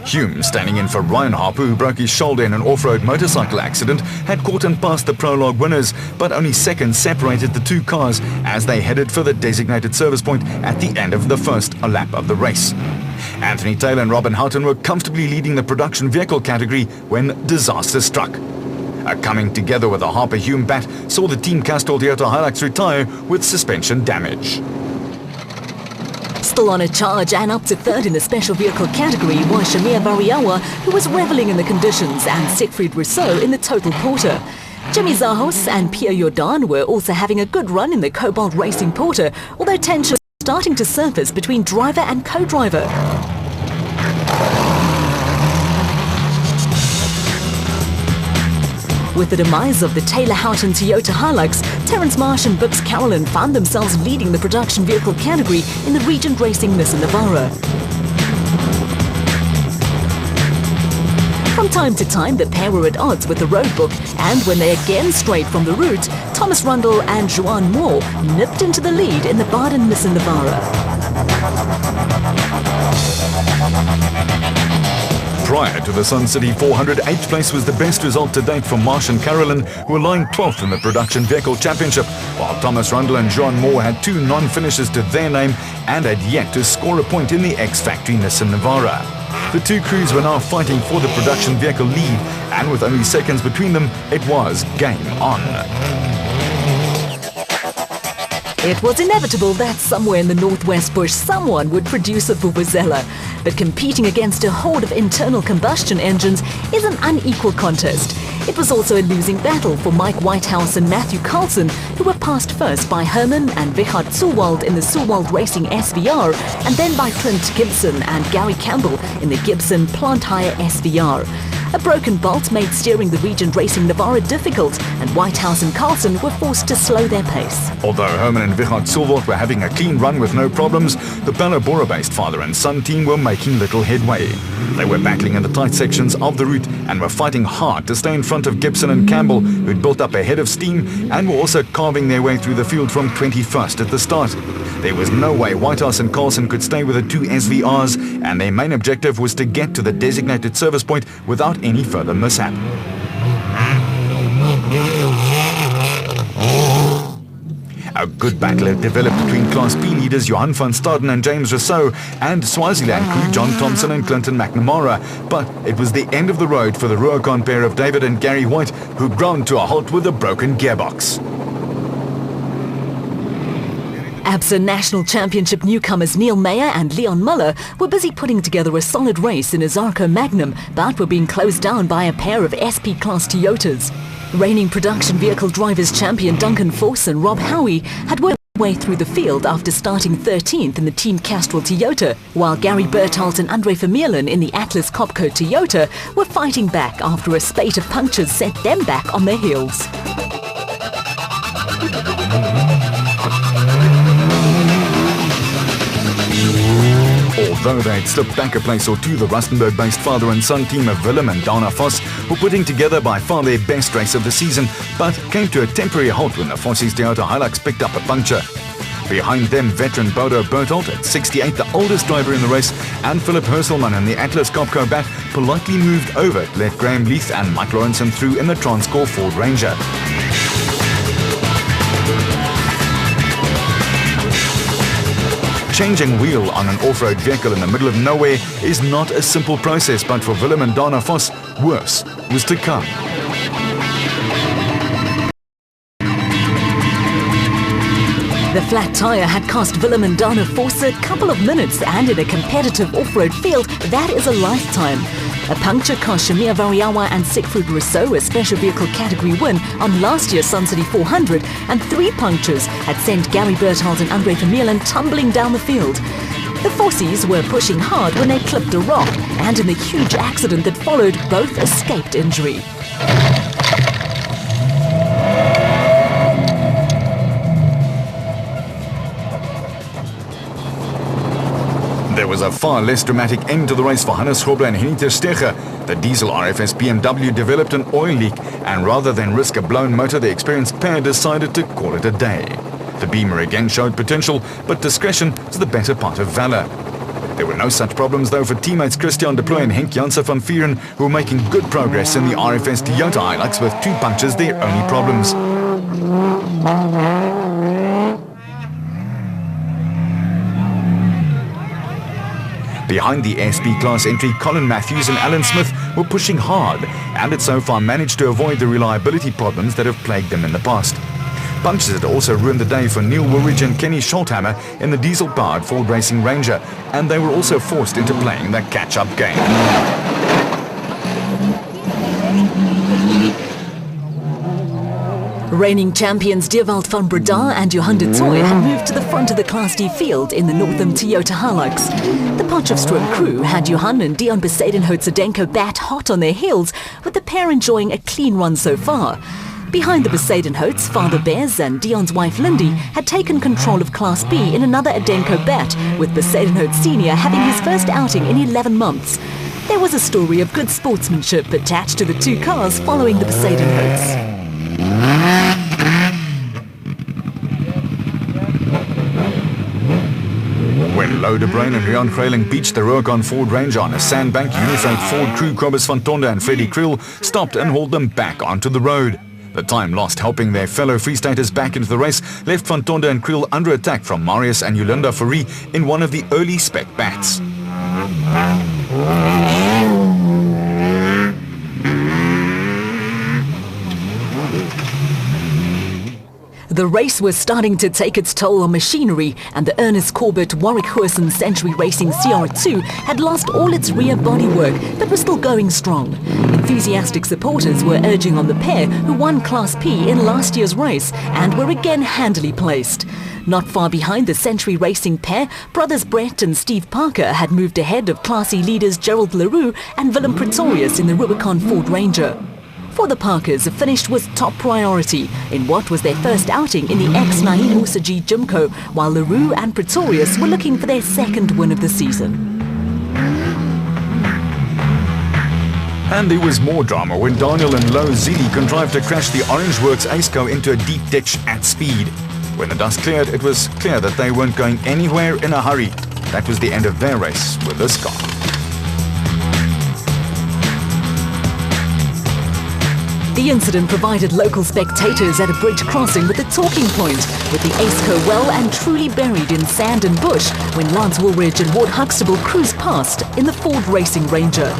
Hume, standing in for Ryan Harper, who broke his shoulder in an off-road motorcycle accident, had caught and passed the prologue winners, but only seconds separated the two cars as they headed for the designated service point at the end of the first lap of the race. Anthony Taylor and Robin Houghton were comfortably leading the production vehicle category when disaster struck. A coming together with a Harper-Hume bat saw the Team Castrol Toyota Hilux retire with suspension damage. Still on a charge and up to third in the special vehicle category was Shamir Variawa, who was reveling in the conditions, and Siegfried Rousseau in the Total Porter. Jimmy Zahos and Pierre Jordan were also having a good run in the Cobalt Racing Porter, although tension was starting to surface between driver and co-driver. With the demise of the Taylor Houghton Toyota Hilux, Terence Marsh and Bix Carolyn found themselves leading the production vehicle category in the Regent Racing Nissan Navara. From time to time, the pair were at odds with the roadbook, and when they again strayed from the route, Thomas Rundle and Juan Moore nipped into the lead in the Baden-Nissan Navara. Prior to the Sun City 400, 8th place was the best result to date for Marsh and Carolyn, who were lying 12th in the Production Vehicle Championship, while Thomas Rundle and Juan Moore had 2 non-finishes to their name and had yet to score a point in the X-Factory Nissan Navara. The 2 crews were now fighting for the production vehicle lead, and with only seconds between them, it was game on. It was inevitable that somewhere in the Northwest Bush someone would produce a Vuvuzela, but competing against a horde of internal combustion engines is an unequal contest. It was also a losing battle for Mike Whitehouse and Matthew Carlson, who were passed first by Herman and Richard Suwald in the Suwald Racing SVR, and then by Clint Gibson and Gary Campbell in the Gibson Plant Hire SVR. A broken bolt made steering the Regent Racing Navara difficult, and Whitehouse and Carlson were forced to slow their pace. Although Herman and Richard Suwald were having a clean run with no problems, the Ballabora-based father and son team were making little headway. They were battling in the tight sections of the route and were fighting hard to stay in front of Gibson and Campbell, who'd built up a head of steam and were also carving their way through the field from 21st at the start. There was no way Whitehouse and Carlson could stay with the 2 SVRs, and their main objective was to get to the designated service point without any further mishap. A good battle had developed between Class B leaders Johan van Staden and James Rousseau and Swaziland crew John Thompson and Clinton McNamara, but it was the end of the road for the Ruacon pair of David and Gary White, who ground to a halt with a broken gearbox. ABSA National Championship newcomers Neil Mayer and Leon Muller were busy putting together a solid race in a Zarco Magnum, but were being closed down by a pair of SP-class Toyotas. Reigning production vehicle drivers champion Duncan Force and Rob Howie had worked their way through the field after starting 13th in the Team Castrol Toyota, while Gary Berthold and Andre Vermeulen in the Atlas Copco Toyota were fighting back after a spate of punctures set them back on their heels. Although they had slipped back a place or two, the Rustenburg-based father and son team of Willem and Dana Vos were putting together by far their best race of the season, but came to a temporary halt when the Fossies Toyota Hilux picked up a puncture. Behind them, veteran Bodo Berthold at 68, the oldest driver in the race, and Philip Herselman in the Atlas Copco Bat politely moved over to let Graham Leith and Mike Lawrenson through in the Transcore Ford Ranger. Changing wheel on an off-road vehicle in the middle of nowhere is not a simple process, but for Willem and Dana Vos, worse was to come. The flat tyre had cost Willem and Dana Vos a couple of minutes, and in a competitive off-road field, that is a lifetime. A puncture cost Shamir Variawa and Siegfried Rousseau a special vehicle category win on last year's Sun City 400, and 3 punctures had sent Gary Berthold and Andre Vermeulen tumbling down the field. The Fossies were pushing hard when they clipped a rock, and in the huge accident that followed, both escaped injury. There was a far less dramatic end to the race for Hannes Grobler and Henny ter Steege. The diesel RFS BMW developed an oil leak, and rather than risk a blown motor, the experienced pair decided to call it a day. The Beamer again showed potential, but discretion is the better part of valor. There were no such problems though for teammates Christian de Plooy and Henk Janssen van Vieren, who were making good progress in the RFS Toyota Hilux with 2 punctures their only problems. Behind the SP-class entry, Colin Matthews and Alan Smith were pushing hard, and had so far managed to avoid the reliability problems that have plagued them in the past. Punctures had also ruined the day for Neil Woolridge and Kenny Scholthammer in the diesel-powered Ford Racing Ranger, and they were also forced into playing the catch-up game. Reigning champions Dewald van Breda and Johan de Tooy had moved to the front of the Class D field in the Northam Toyota Hilux. The Potchefstroom crew had Johan and Dion Besadenhout-Sedenko Bat hot on their heels, with the pair enjoying a clean run so far. Behind the Besadenhouts, Father Bez and Dion's wife Lindy had taken control of Class B in another Adenko Bat, with Besadenhout Senior having his first outing in 11 months. There was a story of good sportsmanship attached to the two cars following the Poseidon Hoax. When Louw de Bruin and Rian Kruiling beached the Rubicon Ford Ranger on a sandbank, Unified Ford crew Cobus van Tonder and Freddie Kriel stopped and hauled them back onto the road. The time lost helping their fellow Free Staters back into the race left van Tonder and Kriel under attack from Marius and Yolanda Fourie in one of the early spec bats. The race was starting to take its toll on machinery, and the Ernest Corbett Warwick Hooson Century Racing CR2 had lost all its rear bodywork but was still going strong. Enthusiastic supporters were urging on the pair who won Class P in last year's race and were again handily placed. Not far behind the Century Racing pair, brothers Brett and Steve Parker had moved ahead of Class E leaders Gerald Leroux and Willem Pretorius in the Rubicon Ford Ranger. For the Parkers, a finish was top priority in what was their first outing in the ex-Naheem Moussagi Jimco, while Leroux and Pretorius were looking for their second win of the season. And there was more drama when Daniel and Louw Zili contrived to crash the Orangeworks Aceco into a deep ditch at speed. When the dust cleared, it was clear that they weren't going anywhere in a hurry. That was the end of their race with this car. The incident provided local spectators at a bridge crossing with a talking point, with the Aceco well and truly buried in sand and bush when Lance Woolridge and Ward Huxtable cruised past in the Ford Racing Ranger.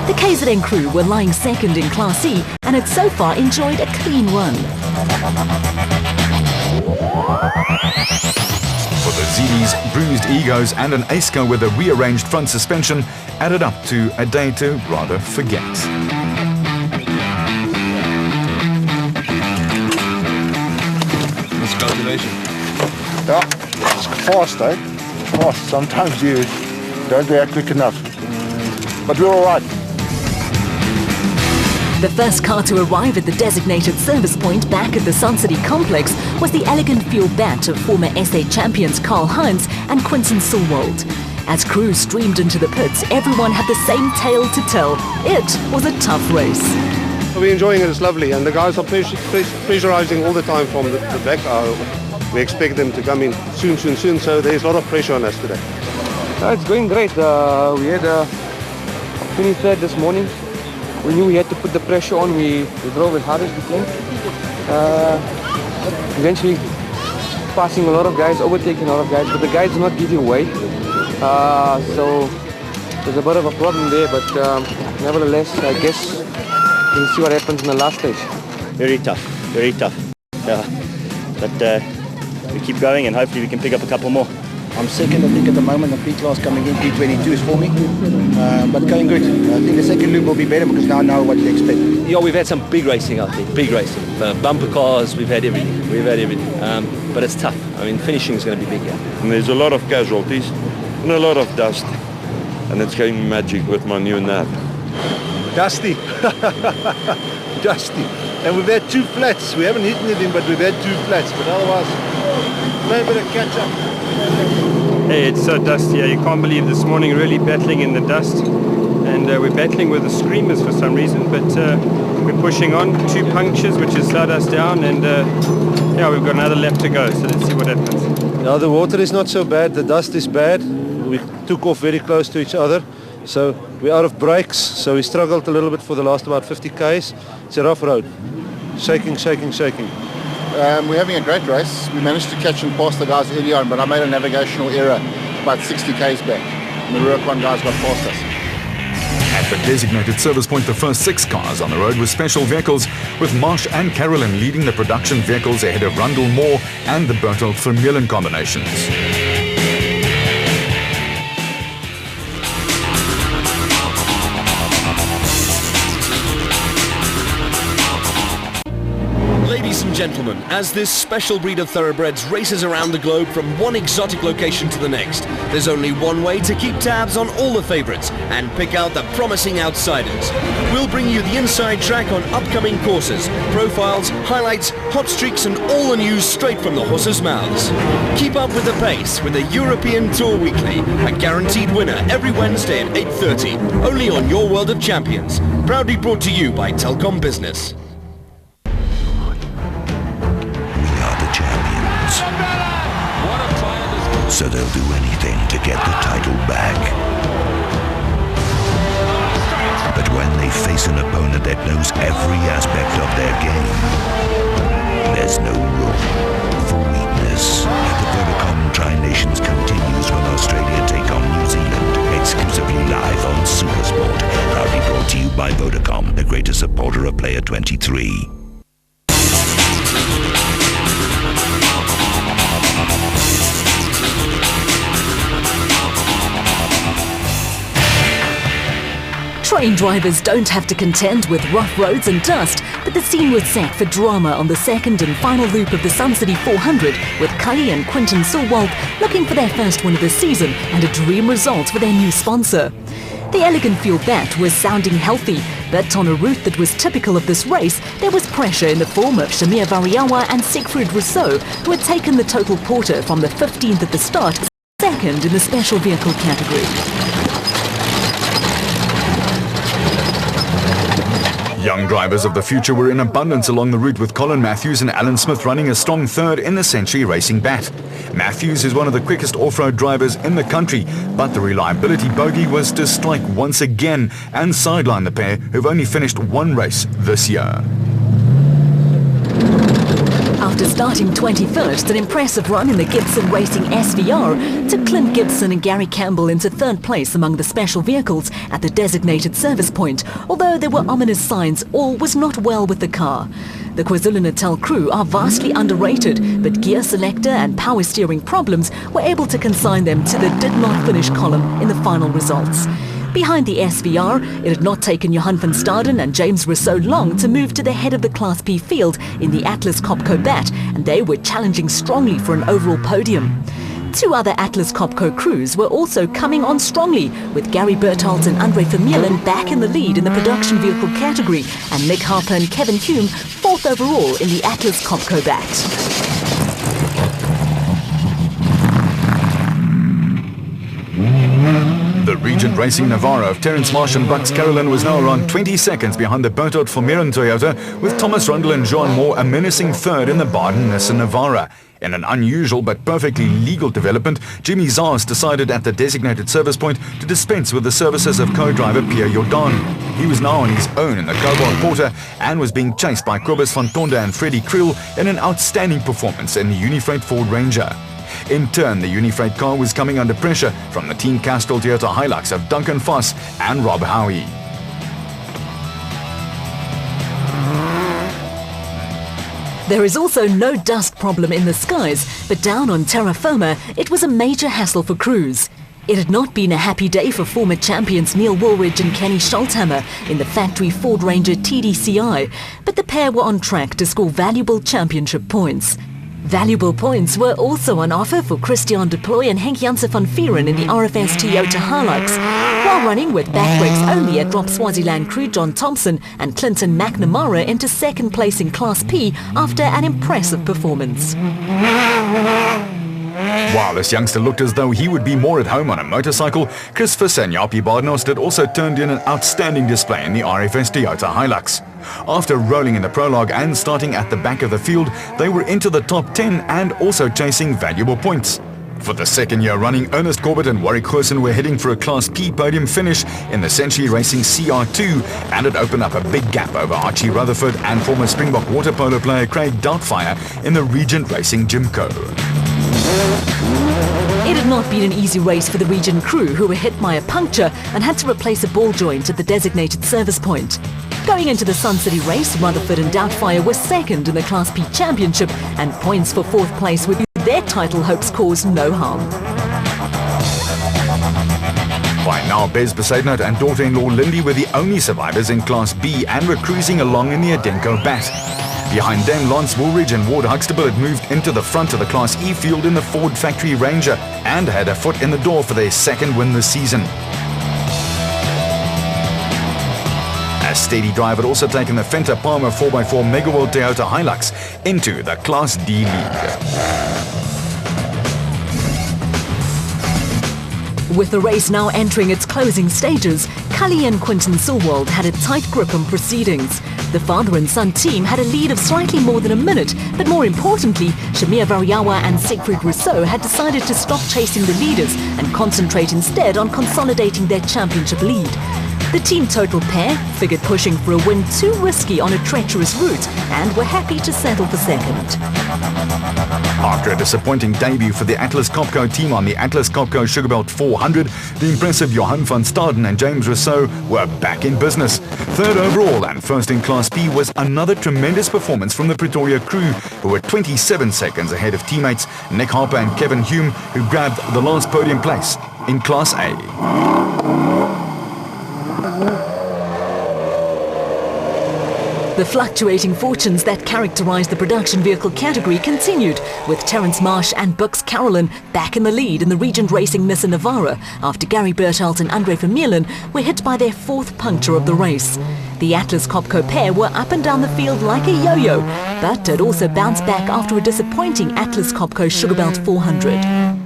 The KZN crew were lying second in Class E and had so far enjoyed a clean run. For the Zilis, bruised egos and an Aceco with a rearranged front suspension added up to a day to rather forget. Yeah, it's fast, eh? Fast. Sometimes you don't react quick enough. But we're all right. The first car to arrive at the designated service point back at the Sun City complex was the elegant fuel bat of former SA champions Karl Heinz and Quinton Silwald. As crews streamed into the pits, everyone had the same tale to tell. It was a tough race. We're enjoying it, it's lovely, and the guys are pressurizing all the time from the back. We expect them to come in soon, so there's a lot of pressure on us today. It's going great. We had 23rd this morning. We knew we had to put the pressure on. We drove as hard as we can. Eventually passing a lot of guys, overtaking a lot of guys, but the guys are not giving way. So there's a bit of a problem there, but nevertheless, I guess we'll see what happens in the last stage. Very tough, very tough. Yeah, but we keep going and hopefully we can pick up a couple more. I'm second, I think, at the moment. The P-class coming in, P22 is for me. But going good. I think the second loop will be better because now I know what to expect. Yeah, we've had some big racing out there, big racing. Bumper cars, we've had everything. But it's tough. I mean, finishing is going to be big, yeah. And there's a lot of casualties and a lot of dust. And it's going magic with my new nav. Dusty. Dusty. And we've had 2 flats. We haven't hit anything, but we've had 2 flats. But otherwise, maybe to catch up. Hey, it's so dusty. You can't believe this morning really battling in the dust. And we're battling with the screamers for some reason, but we're pushing on. 2 punctures, which has slowed us down, and yeah, we've got another lap to go, so let's see what happens. Now, the water is not so bad. The dust is bad. We took off very close to each other. So we're out of brakes, so we struggled a little bit for the last about 50 k's. It's a rough road. Shaking. We're having a great race. We managed to catch and pass the guys early on, but I made a navigational error about 60 k's back. And the Rubicon guys got past us. At the designated service point, the first 6 cars on the road were special vehicles, with Marsh and Carolyn leading the production vehicles ahead of Rundle Moore and the Bertolt Vermeulen combinations. Ladies and and gentlemen, as this special breed of thoroughbreds races around the globe from one exotic location to the next, there's only one way to keep tabs on all the favourites and pick out the promising outsiders. We'll bring you the inside track on upcoming courses, profiles, highlights, hot streaks and all the news straight from the horses' mouths. Keep up with the pace with the European Tour Weekly, a guaranteed winner every Wednesday at 8:30, only on Your World of Champions. Proudly brought to you by Telkom Business. So they'll do anything to get the title back. But when they face an opponent that knows every aspect of their game, there's no room for weakness. And the Vodacom Tri-Nations continues when Australia take on New Zealand, exclusively live on Supersport. Proudly brought to you by Vodacom, the greatest supporter of Player 23. Train drivers don't have to contend with rough roads and dust, but the scene was set for drama on the second and final loop of the Sun City 400, with Cully and Quinton Sulwalt looking for their first win of the season and a dream result for their new sponsor. The Elegant Fuel bat was sounding healthy, but on a route that was typical of this race, there was pressure in the form of Shamir Variawa and Siegfried Rousseau, who had taken the total porter from the 15th at the start, second in the special vehicle category. Young drivers of the future were in abundance along the route, with Colin Matthews and Alan Smith running a strong third in the Century Racing bat. Matthews is one of the quickest off-road drivers in the country, but the reliability bogey was to strike once again and sideline the pair, who've only finished one race this year. After starting 21st, an impressive run in the Gibson Racing SVR took Clint Gibson and Gary Campbell into third place among the special vehicles at the designated service point, although there were ominous signs all was not well with the car. The KwaZulu-Natal crew are vastly underrated, but gear selector and power steering problems were able to consign them to the did not finish column in the final results. Behind the SVR, it had not taken Johan van Staden and James Rousseau long to move to the head of the Class P field in the Atlas Copco bat, and they were challenging strongly for an overall podium. Two other Atlas Copco crews were also coming on strongly, with Gary Bertholdt and Andre Vermeulen back in the lead in the production vehicle category, and Nick Harper and Kevin Hume fourth overall in the Atlas Copco bat. The Regent Racing Navara of Terence Marsh and Bucks Carolyn was now around 20 seconds behind the Bertholdt Formeron Toyota, with Thomas Rundle and Joan Moore a menacing third in the Baden Nissan Navara. In an unusual but perfectly legal development, Jimmy Zars decided at the designated service point to dispense with the services of co-driver Pierre Jordan. He was now on his own in the Cobalt Porter and was being chased by Kobus van Tonde and Freddie Kriel in an outstanding performance in the Unifreight Ford Ranger. In turn, the Unifreight car was coming under pressure from the Team Castrol Toyota Hilux of Duncan Foss and Rob Howie. There is also no dust problem in the skies, but down on terra firma, it was a major hassle for crews. It had not been a happy day for former champions Neil Woolridge and Kenny Scholthammer in the factory Ford Ranger TDCI, but the pair were on track to score valuable championship points. Valuable points were also on offer for Christian Deploy and Henk Janse van Vieren in the RFS Toyota Hilux, while running with back brakes only at Drop Swaziland crew John Thompson and Clinton McNamara into second place in Class P after an impressive performance. While this youngster looked as though he would be more at home on a motorcycle, Chris Visser and Jaapie Badenhorst also turned in an outstanding display in the RFS Toyota Hilux. After rolling in the prologue and starting at the back of the field, they were into the top 10 and also chasing valuable points. For the second year running, Ernest Corbett and Warwick Goosen were heading for a Class P podium finish in the Century Racing CR2, and it opened up a big gap over Archie Rutherford and former Springbok water polo player Craig Doubtfire in the Regent Racing Jimco. It had not been an easy race for the Regent crew, who were hit by a puncture and had to replace a ball joint at the designated service point. Going into the Sun City race, Rutherford and Doubtfire were second in the Class P Championship, and points for fourth place with their title hopes caused no harm. By now, Bez Besaidnout and daughter-in-law Lindy were the only survivors in Class B and were cruising along in the Adenko bat. Behind them, Lance Woolridge and Ward Huxtable had moved into the front of the Class E field in the Ford Factory Ranger and had a foot in the door for their second win this season. A steady drive had also taken the Fenta Palmer 4x4 Megaworld Toyota Hilux into the Class D league. With the race now entering its closing stages, Cully and Quinton Silwald had a tight grip on proceedings. The father and son team had a lead of slightly more than a minute, but more importantly, Shamir Variawa and Siegfried Rousseau had decided to stop chasing the leaders and concentrate instead on consolidating their championship lead. The team total pair figured pushing for a win too risky on a treacherous route and were happy to settle for second. After a disappointing debut for the Atlas Copco team on the Atlas Copco Sugarbelt 400, the impressive Johan van Staden and James Rousseau were back in business. Third overall and first in Class B was another tremendous performance from the Pretoria crew, who were 27 seconds ahead of teammates Nick Harper and Kevin Hume, who grabbed the last podium place in Class A. The fluctuating fortunes that characterised the production vehicle category continued, with Terence Marsh and Bux Carolyn back in the lead in the Regent Racing Nissan Navara after Gary Bertelt and Andre Vermeulen were hit by their fourth puncture of the race. The Atlas Copco pair were up and down the field like a yo-yo, but had also bounced back after a disappointing Atlas Copco Sugarbelt 400.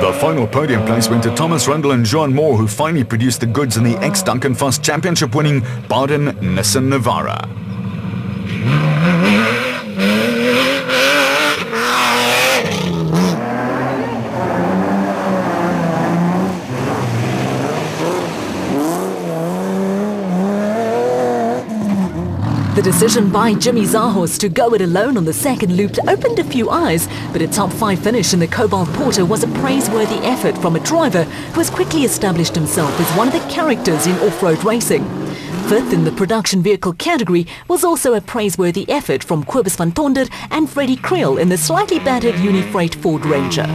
The final podium place went to Thomas Rundle and Jean Moore, who finally produced the goods in the ex-Duncan Foss championship-winning Baden Nissan Navara. The decision by Jimmy Zahos to go it alone on the second loop opened a few eyes, but a top 5 finish in the Cobalt Porter was a praiseworthy effort from a driver who has quickly established himself as one of the characters in off-road racing. Fifth in the production vehicle category was also a praiseworthy effort from Cobus van Tonder and Freddie Creel in the slightly battered Unifreight Ford Ranger.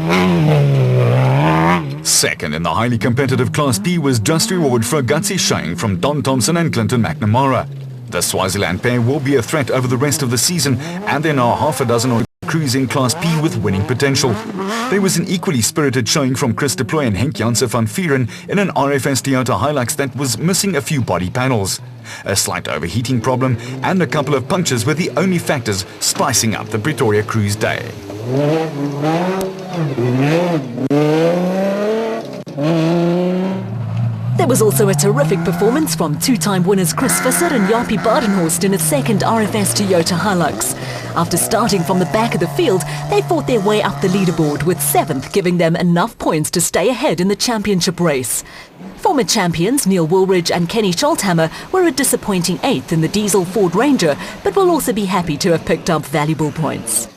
Second in the highly competitive Class B was just reward for a gutsy showing from Don Thompson and Clinton McNamara. The Swaziland pair will be a threat over the rest of the season, and there are now half a dozen crews in Class B with winning potential. There was an equally spirited showing from Chris de Plooy and Henk Janssen van Vieren in an RFS Toyota Hilux that was missing a few body panels. A slight overheating problem and a couple of punctures were the only factors spicing up the Pretoria crew's day. There was also a terrific performance from two-time winners Chris Visser and Jaapie Badenhorst in a second RFS Toyota Hilux. After starting from the back of the field, they fought their way up the leaderboard, with 7th giving them enough points to stay ahead in the championship race. Former champions Neil Woolridge and Kenny Scholthammer were a disappointing 8th in the diesel Ford Ranger, but will also be happy to have picked up valuable points.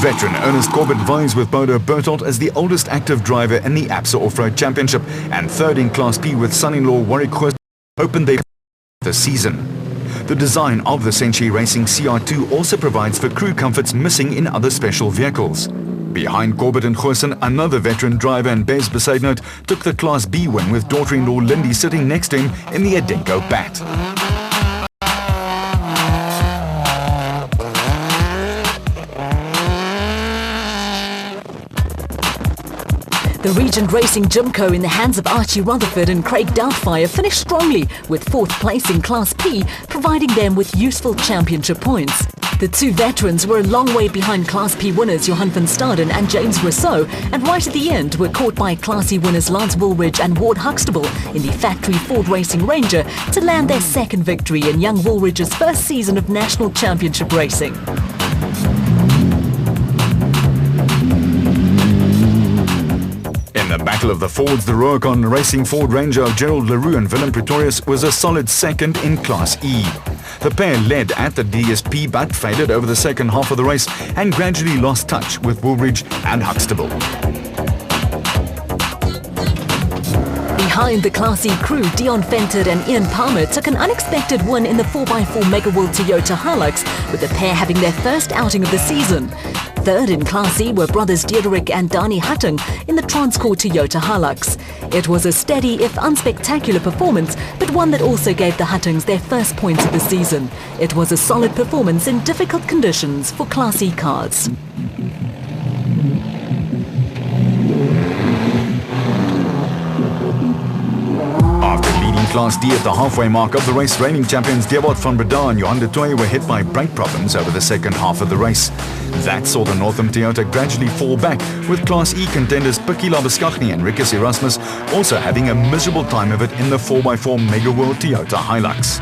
Veteran Ernest Corbett vies with Bodo Bertelt as the oldest active driver in the ABSA Off-Road Championship, and third in Class B with son-in-law Warwick Khoos opened their this season. The design of the Century Racing CR2 also provides for crew comforts missing in other special vehicles. Behind Corbett and Goosen, another veteran driver and Bez Besaidnout took the Class B win, with daughter-in-law Lindy sitting next to him in the Adenko Bat. The Regent Racing Jimco, in the hands of Archie Rutherford and Craig Doubtfire, finished strongly, with 4th place in Class P, providing them with useful championship points. The two veterans were a long way behind Class P winners Johan van Staden and James Rousseau, and right at the end were caught by Class E winners Lance Woolridge and Ward Huxtable in the factory Ford Racing Ranger to land their second victory in young Woolridge's first season of national championship racing. In the Battle of the Fords, the Rubicon Racing Ford Ranger of Gerald Leroux and Willem Pretorius was a solid second in Class E. The pair led at the DSP but faded over the second half of the race and gradually lost touch with Woolridge and Huxtable. Behind the Class E crew, Dion Venter and Ian Palmer took an unexpected win in the 4x4 Megaworld Toyota Hilux, with the pair having their first outing of the season. Third in Class E were brothers Diederik and Dani Hatting in the Transcore Toyota Hilux. It was a steady, if unspectacular performance, but one that also gave the Hattings their first points of the season. It was a solid performance in difficult conditions for Class E cars. Class D at the halfway mark of the race, reigning champions Dewald van Breda and Johan de Tooy were hit by brake problems over the second half of the race. That saw the Northam Toyota gradually fall back, with Class E contenders Pikkie Labuschagne and Rikus Erasmus also having a miserable time of it in the 4x4 Mega World Toyota Hilux.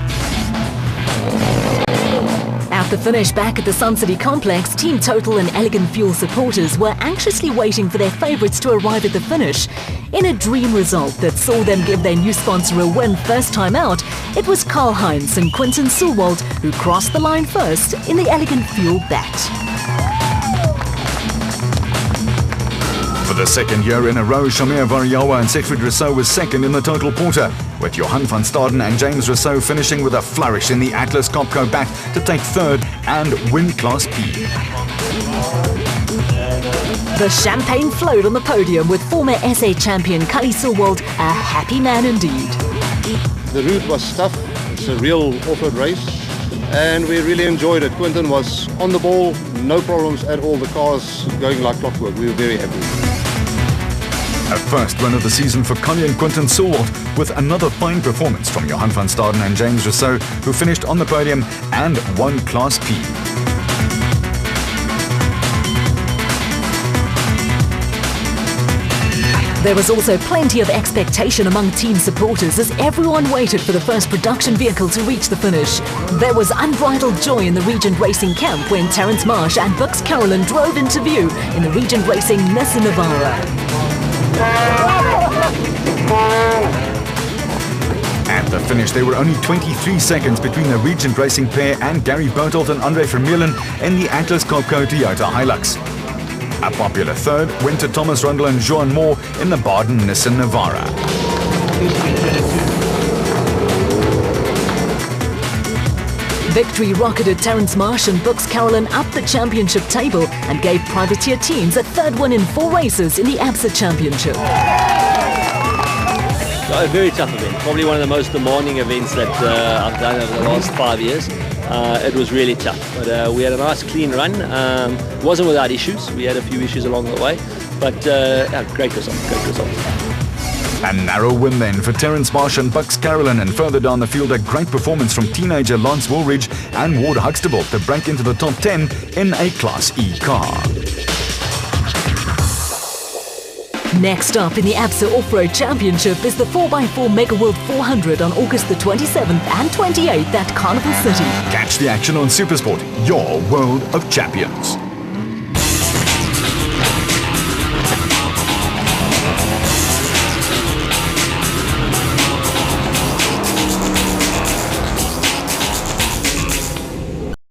At the finish back at the Sun City Complex, Team Total and Elegant Fuel supporters were anxiously waiting for their favourites to arrive at the finish. In a dream result that saw them give their new sponsor a win first time out, it was Karl Heinz and Quinton Sulwald who crossed the line first in the Elegant Fuel bat. For the second year in a row, Shamir Variawa and Siegfried Rousseau was second in the total porter, with Johan van Staden and James Rousseau finishing with a flourish in the Atlas Copco bat to take third and win Class P. The champagne flowed on the podium with former SA champion Kali Sulwald a happy man indeed. The route was tough. It's a real off-road race, and we really enjoyed it. Quinton was on the ball, no problems at all. The cars going like clockwork. We were very happy. A first win of the season for Connie and Quinton Sulwald, with another fine performance from Johan van Staden and James Rousseau, who finished on the podium and won Class P. There was also plenty of expectation among team supporters as everyone waited for the first production vehicle to reach the finish. There was unbridled joy in the Regent Racing camp when Terence Marsh and Bux Carolyn drove into view in the Regent Racing Nissan Navara. At the finish, there were only 23 seconds between the Regent Racing pair and Gary Bertolt and Andre Vermeulen in the Atlas Copco Toyota Hilux. A popular third went to Thomas Rundle and Joan Moore in the Baden Nissan Navara. Victory rocketed Terence Marsh and Bux Carolyn up the championship table and gave privateer teams a third win in 4 races in the ABSA Championship. A very tough event, probably one of the most demanding events that I've done over the last 5 years. It was really tough, but we had a nice clean run. It wasn't without issues. We had a few issues along the way, but great result, great result. A narrow win then for Terence Marsh and Bux Carolyn, and further down the field a great performance from teenager Lance Woolridge and Ward Huxtable to break into the top 10 in a Class E car. Next up in the ABSA Off-Road Championship is the 4x4 Mega World 400 on August the 27th and 28th at Carnival City. Catch the action on Supersport, your world of champions.